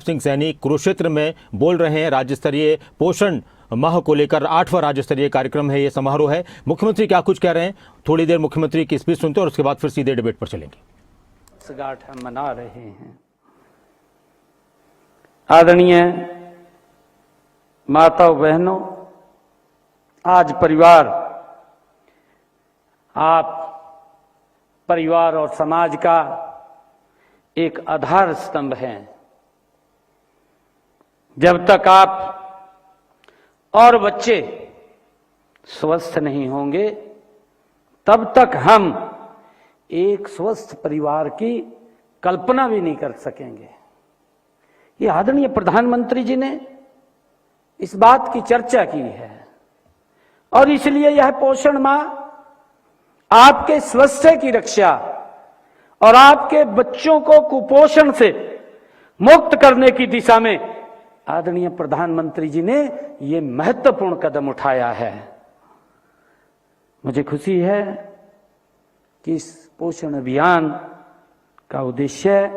सिंह सैनी कुरुक्षेत्र में बोल रहे हैं। राज्य स्तरीय पोषण माह को लेकर 8वां राज्य स्तरीय कार्यक्रम है, ये समारोह है। मुख्यमंत्री क्या कुछ कह रहे हैं, थोड़ी देर मुख्यमंत्री की स्पीच सुनते हैं और उसके बाद फिर सीधे डिबेट पर चलेंगे। वर्षगांठ हम मना रहे हैं। आदरणीय माताओं बहनों, आज आप परिवार और समाज का एक आधार स्तंभ हैं। जब तक आप और बच्चे स्वस्थ नहीं होंगे तब तक हम एक स्वस्थ परिवार की कल्पना भी नहीं कर सकेंगे। ये आदरणीय प्रधानमंत्री जी ने इस बात की चर्चा की है और इसलिए यह पोषण माह आपके स्वास्थ्य की रक्षा और आपके बच्चों को कुपोषण से मुक्त करने की दिशा में आदरणीय प्रधानमंत्री जी ने यह महत्वपूर्ण कदम उठाया है। मुझे खुशी है कि इस पोषण अभियान का उद्देश्य,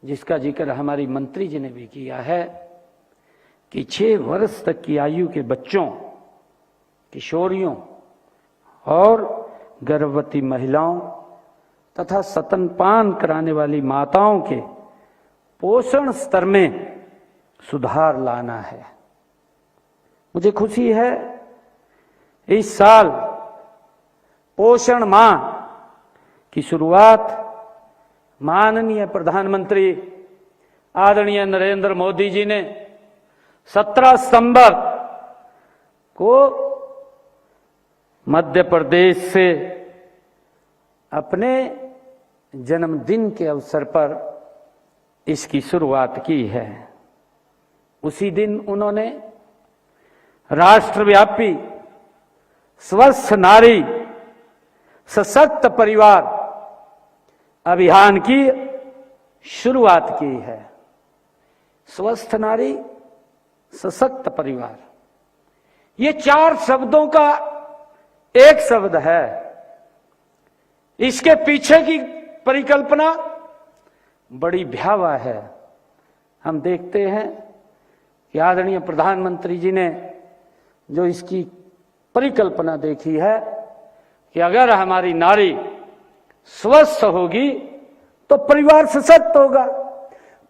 जिसका जिक्र हमारी मंत्री जी ने भी किया है, कि 6 वर्ष तक की आयु के बच्चों, किशोरियों और गर्भवती महिलाओं तथा स्तनपान कराने वाली माताओं के पोषण स्तर में सुधार लाना है। मुझे खुशी है इस साल पोषण माह की शुरुआत माननीय प्रधानमंत्री आदरणीय नरेंद्र मोदी जी ने 17 सितंबर को मध्य प्रदेश से अपने जन्मदिन के अवसर पर इसकी शुरुआत की है। उसी दिन उन्होंने राष्ट्रव्यापी स्वस्थ नारी सशक्त परिवार अभियान की शुरुआत की है। स्वस्थ नारी सशक्त परिवार, ये 4 शब्दों का एक शब्द है। इसके पीछे की परिकल्पना बड़ी भयावह है। हम देखते हैं कि आदरणीय प्रधानमंत्री जी ने जो इसकी परिकल्पना देखी है कि अगर हमारी नारी स्वस्थ होगी तो परिवार सशक्त होगा,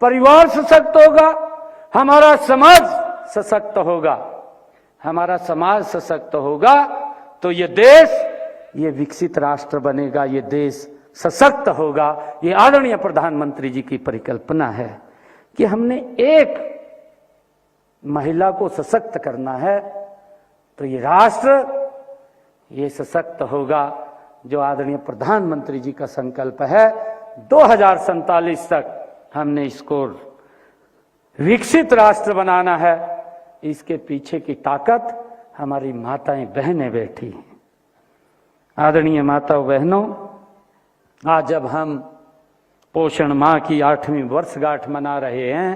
परिवार सशक्त होगा, हमारा समाज सशक्त होगा, हमारा समाज सशक्त होगा तो ये देश, ये विकसित राष्ट्र बनेगा, ये देश सशक्त होगा। ये आदरणीय प्रधानमंत्री जी की परिकल्पना है कि हमने एक महिला को सशक्त करना है तो ये राष्ट्र, ये सशक्त होगा। जो आदरणीय प्रधानमंत्री जी का संकल्प है 2047 तक हमने इसको विकसित राष्ट्र बनाना है। इसके पीछे की ताकत हमारी माताएं बहनें बैठी हैं। आदरणीय माताओं बहनों, आज जब हम पोषण माह की 8वीं वर्षगांठ मना रहे हैं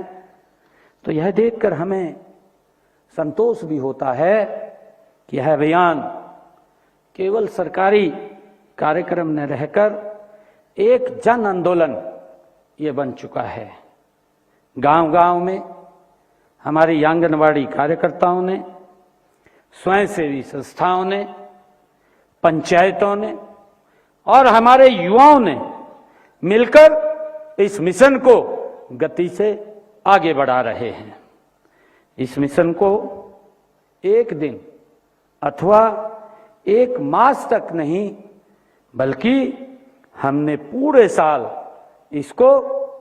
तो यह देखकर हमें संतोष भी होता है कि यह अभियान केवल सरकारी कार्यक्रम न रहकर एक जन आंदोलन ये बन चुका है। गांव-गांव में हमारी आंगनवाड़ी कार्यकर्ताओं ने, स्वयंसेवी संस्थाओं ने, पंचायतों ने और हमारे युवाओं ने मिलकर इस मिशन को गति से आगे बढ़ा रहे हैं। इस मिशन को एक दिन अथवा एक मास तक नहीं, बल्कि हमने पूरे साल इसको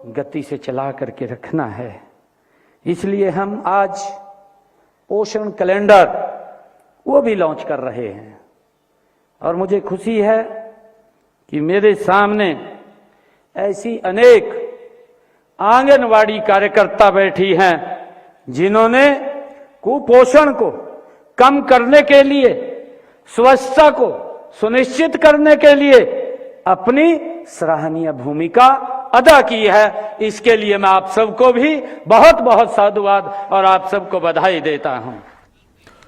गति से चला करके रखना है। इसलिए हम आज पोषण कैलेंडर वो भी लॉन्च कर रहे हैं और मुझे खुशी है कि मेरे सामने ऐसी अनेक आंगनवाड़ी कार्यकर्ता बैठी हैं जिन्होंने कुपोषण को कम करने के लिए, स्वच्छता को सुनिश्चित करने के लिए अपनी सराहनीय भूमिका अदा की है। इसके लिए मैं आप सबको भी बहुत बहुत साधुवाद और आप सबको बधाई देता हूं।